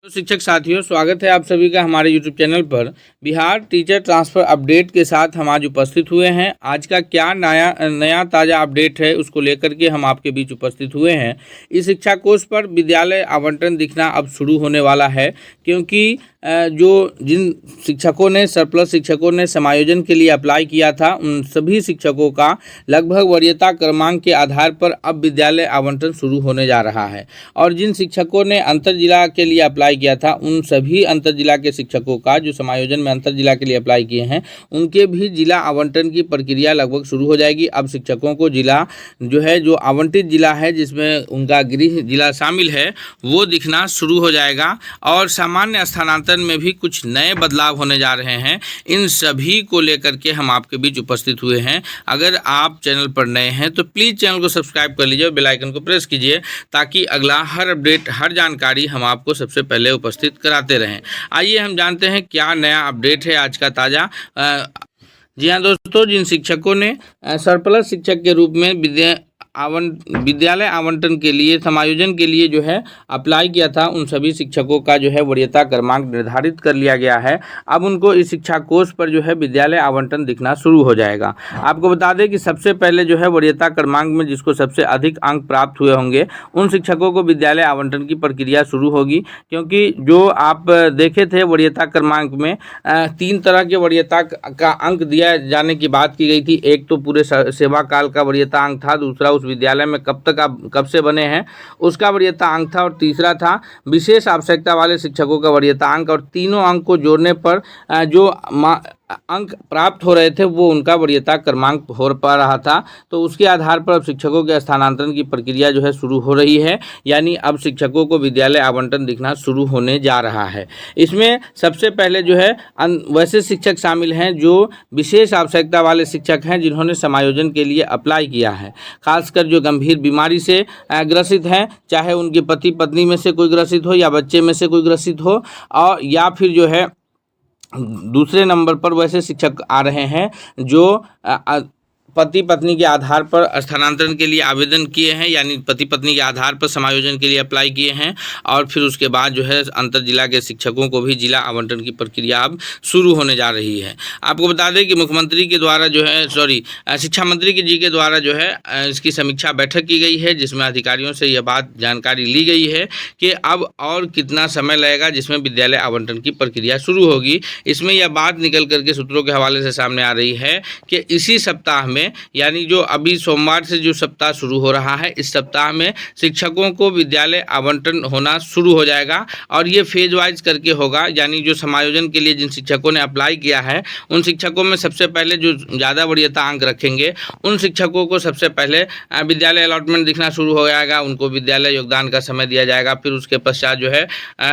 तो शिक्षक साथियों, स्वागत है आप सभी का हमारे YouTube चैनल पर। बिहार टीचर ट्रांसफ़र अपडेट के साथ हम आज उपस्थित हुए हैं। आज का क्या नया ताज़ा अपडेट है उसको लेकर के हम आपके बीच उपस्थित हुए हैं। इस शिक्षा कोष पर विद्यालय आवंटन दिखना अब शुरू होने वाला है, क्योंकि जिन शिक्षकों ने सरप्लस शिक्षकों ने समायोजन के लिए अप्लाई किया था, उन सभी शिक्षकों का लगभग वरीयता क्रमांक के आधार पर अब विद्यालय आवंटन शुरू होने जा रहा है। और जिन शिक्षकों ने अंतर जिला के लिए अप्लाई किया था, उन सभी अंतर जिला के शिक्षकों का जो समायोजन में अंतर जिला के लिए अप्लाई किए हैं, उनके भी जिला आवंटन की प्रक्रिया लगभग शुरू हो जाएगी। अब शिक्षकों को जिला जो आवंटित जिला है, जिसमें उनका गृह जिला शामिल है, वो दिखना शुरू हो जाएगा। और सामान्य स्थानांतरण में भी कुछ नए बदलाव होने जा रहे हैं। इन सभी को लेकर के हम आपके बीच उपस्थित हुए हैं। अगर आप चैनल पर नए हैं तो प्लीज़ चैनल को सब्सक्राइब कर लीजिए और बेल आइकन को प्रेस कीजिए, ताकि अगला हर अपडेट, हर जानकारी हम आपको सबसे पहले उपस्थित कराते रहें। आइए हम जानते हैं क्या नया अपडेट है आज का ताज़ा। जी हाँ दोस्तों, जिन शिक्षकों ने सरप्लस शिक्षक के रूप में विद्यालय आवंटन के लिए, समायोजन के लिए जो है अप्लाई किया था, उन सभी शिक्षकों का जो है वरीयता क्रमांक निर्धारित कर लिया गया है। अब उनको इस शिक्षा कोष पर जो है विद्यालय आवंटन दिखना शुरू हो जाएगा। आपको बता दें कि सबसे पहले जो है वरीयता क्रमांक में जिसको सबसे अधिक अंक प्राप्त हुए होंगे, उन शिक्षकों को विद्यालय आवंटन की प्रक्रिया शुरू होगी। क्योंकि जो आप देखे थे वरीयता क्रमांक में 3 तरह के वरीयता का अंक दिया जाने की बात की गई थी। एक तो पूरे सेवा काल का वरीयता अंक था, दूसरा उस विद्यालय में कब से बने हैं उसका वरीयता अंक था, और तीसरा था विशेष आवश्यकता वाले शिक्षकों का वरीयता अंक। और तीनों अंक को जोड़ने पर जो अंक प्राप्त हो रहे थे, वो उनका वरीयता क्रमांक हो पा रहा था। तो उसके आधार पर अब शिक्षकों के स्थानांतरण की प्रक्रिया जो है शुरू हो रही है। यानी अब शिक्षकों को विद्यालय आवंटन दिखना शुरू होने जा रहा है। इसमें सबसे पहले जो है वैसे शिक्षक शामिल हैं जो विशेष आवश्यकता वाले शिक्षक हैं, जिन्होंने समायोजन के लिए अप्लाई किया है। खासकर जो गंभीर बीमारी से ग्रसित हैं, चाहे उनके पति पत्नी में से कोई ग्रसित हो या बच्चे में से कोई ग्रसित हो, और या फिर जो है दूसरे नंबर पर वैसे शिक्षक आ रहे हैं जो पति पत्नी के आधार पर स्थानांतरण के लिए आवेदन किए हैं, यानी पति पत्नी के आधार पर समायोजन के लिए अप्लाई किए हैं। और फिर उसके बाद जो है अंतर जिला के शिक्षकों को भी जिला आवंटन की प्रक्रिया अब शुरू होने जा रही है। आपको बता दें कि मुख्यमंत्री के द्वारा जो है शिक्षा मंत्री जी के द्वारा जो है इसकी समीक्षा बैठक की गई है, जिसमें अधिकारियों से यह बात जानकारी ली गई है कि अब और कितना समय लगेगा जिसमें विद्यालय आवंटन की प्रक्रिया शुरू होगी। इसमें यह बात निकल करके सूत्रों के हवाले से सामने आ रही है कि इसी सप्ताह में, यानी जो अभी सोमवार से जो सप्ताह शुरू हो रहा है, इस सप्ताह में शिक्षकों को विद्यालय आवंटन होना शुरू हो जाएगा। और ये फेज वाइज करके होगा। यानी जो समायोजन के लिए जिन शिक्षकों ने अप्लाई किया है, उन शिक्षकों में सबसे पहले जो ज़्यादा वरीयता अंक रखेंगे, उन शिक्षकों को सबसे पहले विद्यालय अलॉटमेंट दिखना शुरू हो जाएगा। उनको विद्यालय योगदान का समय दिया जाएगा। फिर उसके पश्चात जो है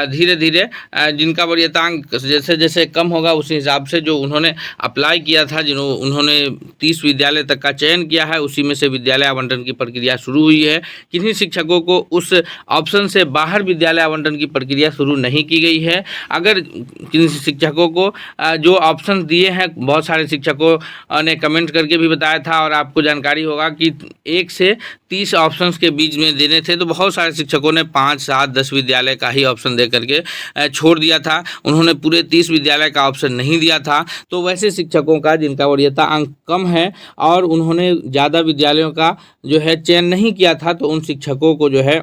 धीरे धीरे जिनका वरीयता अंक जैसे जैसे कम होगा, उसी हिसाब से जो उन्होंने अप्लाई किया था, उन्होंने 30 विद्यालय तक का चयन किया है, उसी में से विद्यालय आवंटन की प्रक्रिया शुरू हुई है। किन्हीं शिक्षकों को उस ऑप्शन से बाहर विद्यालय आवंटन की प्रक्रिया शुरू नहीं की गई है। अगर किन्हीं शिक्षकों को जो ऑप्शन दिए हैं, बहुत सारे शिक्षकों ने कमेंट करके भी बताया था, और आपको जानकारी होगा कि 1 से 30 ऑप्शंस के बीच में देने थे, तो बहुत सारे शिक्षकों ने 5, 7, 10 विद्यालय का ही ऑप्शन दे करके छोड़ दिया था। उन्होंने पूरे 30 विद्यालय का ऑप्शन नहीं दिया था। तो वैसे शिक्षकों का जिनका वरीयता अंक कम है और उन्होंने ज़्यादा विद्यालयों का जो है चयन नहीं किया था, तो उन शिक्षकों को जो है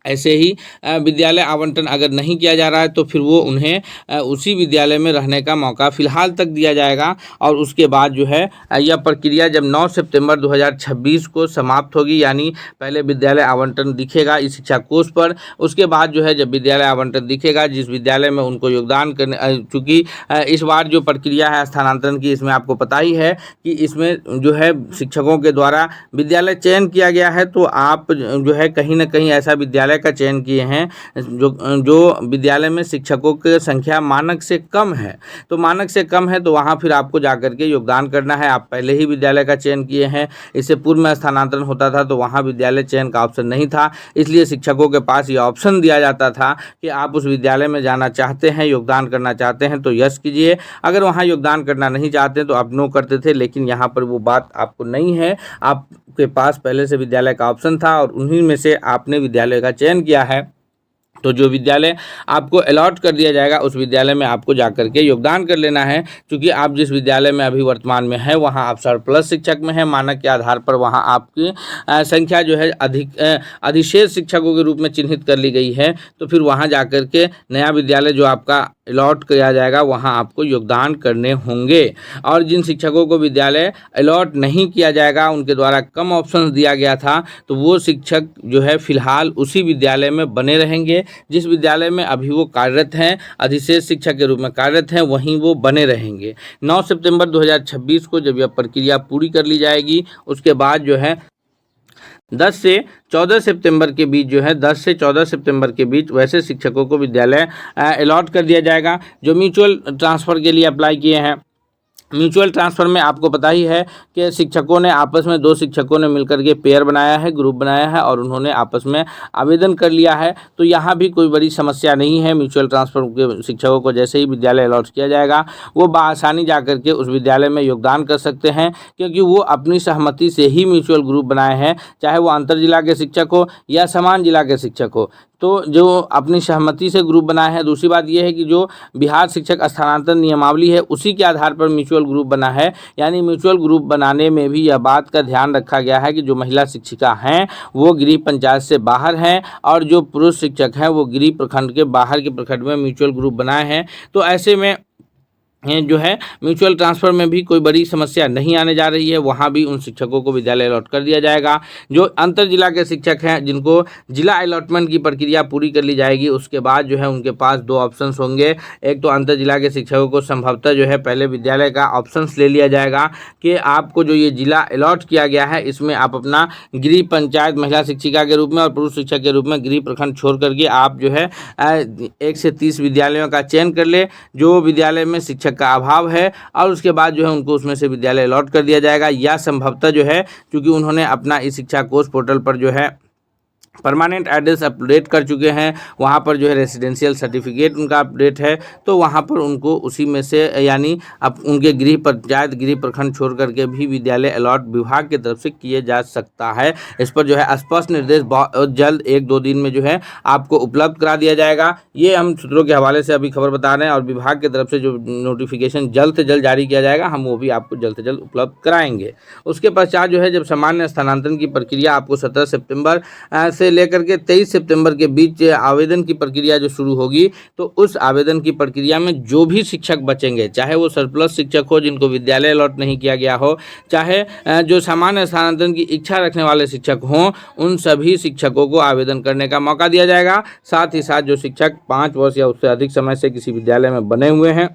ऐसे ही विद्यालय आवंटन अगर नहीं किया जा रहा है, तो फिर वो उन्हें उसी विद्यालय में रहने का मौका फ़िलहाल तक दिया जाएगा। और उसके बाद जो है यह प्रक्रिया जब 9 सितंबर 2026 को समाप्त होगी, यानी पहले विद्यालय आवंटन दिखेगा इस शिक्षा कोष पर। उसके बाद जो है जब विद्यालय आवंटन दिखेगा, जिस विद्यालय में उनको योगदान करने, चूँकि इस बार जो प्रक्रिया है स्थानांतरण की, इसमें आपको पता ही है कि इसमें जो है शिक्षकों के द्वारा विद्यालय चयन किया गया है। तो आप जो है कहीं ना कहीं ऐसा विद्यालय का चयन किए हैं जो विद्यालय में शिक्षकों की संख्या मानक से कम है। तो मानक से कम है, तो वहाँ फिर आपको जाकर के योगदान करना है। आप पहले ही विद्यालय का चयन किए हैं, इससे पूर्व में स्थानांतरण होता था तो वहाँ विद्यालय चयन का ऑप्शन नहीं था, इसलिए शिक्षकों के पास ये ऑप्शन दिया जाता था कि आप उस विद्यालय में जाना चाहते हैं, योगदान करना चाहते हैं तो यस कीजिए, अगर वहाँ योगदान करना नहीं चाहते तो आप नो करते थे। लेकिन यहाँ पर वो बात आपको नहीं है, आपके पास पहले से विद्यालय का ऑप्शन था और उन्हीं में से आपने विद्यालय का चयन किया है। तो जो विद्यालय आपको अलॉट कर दिया जाएगा उस विद्यालय में आपको जाकर के योगदान कर लेना है, क्योंकि आप जिस विद्यालय में अभी वर्तमान में है वहाँ आप सरप्लस शिक्षक में है, मानक के आधार पर वहाँ आपकी संख्या जो है अधिशेष शिक्षकों के रूप में चिन्हित कर ली गई है। तो फिर वहाँ जाकर के नया विद्यालय जो आपका अलॉट किया जाएगा वहाँ आपको योगदान करने होंगे। और जिन शिक्षकों को विद्यालय अलॉट नहीं किया जाएगा, उनके द्वारा कम ऑप्शन दिया गया था, तो वो शिक्षक जो है फिलहाल उसी विद्यालय में बने रहेंगे जिस विद्यालय में अभी वो कार्यरत हैं, अधिशेष शिक्षक के रूप में कार्यरत हैं, वहीं वो बने रहेंगे। 9 सितंबर 2026 को जब यह प्रक्रिया पूरी कर ली जाएगी, उसके बाद जो है 10 से 14 सितंबर के बीच जो है 10 से 14 सितंबर के बीच वैसे शिक्षकों को विद्यालय अलॉट कर दिया जाएगा जो म्यूचुअल ट्रांसफ़र के लिए अप्लाई किए हैं। म्यूचुअल ट्रांसफ़र में आपको पता ही है कि शिक्षकों ने आपस में, दो शिक्षकों ने मिलकर के पेयर बनाया है, ग्रुप बनाया है और उन्होंने आपस में आवेदन कर लिया है। तो यहाँ भी कोई बड़ी समस्या नहीं है। म्यूचुअल ट्रांसफ़र के शिक्षकों को जैसे ही विद्यालय अलॉट किया जाएगा वो बआसानी जा कर के उस विद्यालय में योगदान कर सकते हैं, क्योंकि वो अपनी सहमति से ही म्यूचुअल ग्रुप बनाए हैं, चाहे वो अंतर जिला के शिक्षक हो या समान जिला के शिक्षक हो। तो जो अपनी सहमति से ग्रुप बनाए हैं। दूसरी बात यह है कि जो बिहार शिक्षक स्थानांतरण नियमावली है उसी के आधार पर म्यूचुअल ग्रुप बना है, यानी म्यूचुअल ग्रुप बनाने में भी यह बात का ध्यान रखा गया है कि जो महिला शिक्षिका हैं वो गृह पंचायत से बाहर हैं और जो पुरुष शिक्षक हैं वो गृह प्रखंड के बाहर के प्रखंड में म्यूचुअल ग्रुप बनाए हैं। तो ऐसे में जो है म्यूचुअल ट्रांसफ़र में भी कोई बड़ी समस्या नहीं आने जा रही है। वहाँ भी उन शिक्षकों को विद्यालय अलॉट कर दिया जाएगा। जो अंतर जिला के शिक्षक हैं जिनको जिला अलॉटमेंट की प्रक्रिया पूरी कर ली जाएगी, उसके बाद जो है उनके पास दो ऑप्शंस होंगे। एक तो अंतर जिला के शिक्षकों को संभवतः जो है पहले विद्यालय का ऑप्शंस ले लिया जाएगा कि आपको जो ये जिला अलॉट किया गया है इसमें आप अपना गृह पंचायत महिला शिक्षिका के रूप में और पुरुष शिक्षक के रूप में गृह प्रखंड छोड़ करके आप जो है 1 से 30 विद्यालयों का चयन कर ले जो विद्यालय में शिक्षक का अभाव है, और उसके बाद जो है उनको उसमें से विद्यालय अलॉट कर दिया जाएगा। या संभवतः जो है क्योंकि उन्होंने अपना ई शिक्षा कोष पोर्टल पर जो है परमानेंट एड्रेस अपडेट कर चुके हैं, वहाँ पर जो है रेसिडेंशियल सर्टिफिकेट उनका अपडेट है, तो वहाँ पर उनको उसी में से यानी अब उनके गृह पंचायत गृह प्रखंड छोड़ करके भी विद्यालय अलॉट विभाग की तरफ से किए जा सकता है। इस पर जो है स्पष्ट निर्देश बहुत जल्द 1-2 दिन में जो है आपको उपलब्ध करा दिया जाएगा। ये हम सूत्रों के हवाले से अभी खबर बता रहे हैं और विभाग की तरफ से जो नोटिफिकेशन जल्द से जल्द जारी किया जाएगा हम वो भी आपको जल्द से जल्द उपलब्ध कराएंगे। उसके पश्चात जो है जब सामान्य स्थानांतरण की प्रक्रिया आपको 17 सितंबर से लेकर के 23 सितंबर के बीच आवेदन की प्रक्रिया जो शुरू होगी, तो उस आवेदन की प्रक्रिया में जो भी शिक्षक बचेंगे, चाहे वो सरप्लस शिक्षक हो जिनको विद्यालय अलॉट नहीं किया गया हो, चाहे जो सामान्य स्थानांतरण की इच्छा रखने वाले शिक्षक हों, उन सभी शिक्षकों को आवेदन करने का मौका दिया जाएगा। साथ ही साथ जो शिक्षक 5 वर्ष या उससे अधिक समय से किसी विद्यालय में बने हुए हैं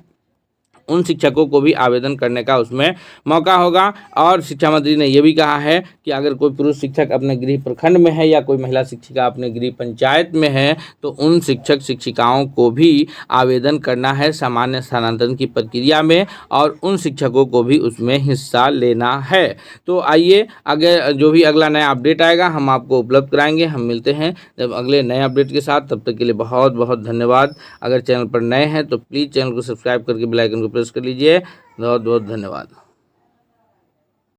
उन शिक्षकों को भी आवेदन करने का उसमें मौका होगा। और शिक्षा मंत्री ने यह भी कहा है कि अगर कोई पुरुष शिक्षक अपने गृह प्रखंड में है या कोई महिला शिक्षिका अपने गृह पंचायत में है तो उन शिक्षक शिक्षिकाओं को भी आवेदन करना है सामान्य स्थानांतरण की प्रक्रिया में और उन शिक्षकों को भी उसमें हिस्सा लेना है। तो आइए अगर जो भी अगला नया अपडेट आएगा हम आपको उपलब्ध कराएंगे। हम मिलते हैं जब अगले नए अपडेट के साथ, तब तक के लिए बहुत बहुत धन्यवाद। अगर चैनल पर नए हैं तो प्लीज़ चैनल को सब्सक्राइब करके बेल आइकन को प्रेस कर लीजिए। बहुत बहुत धन्यवाद।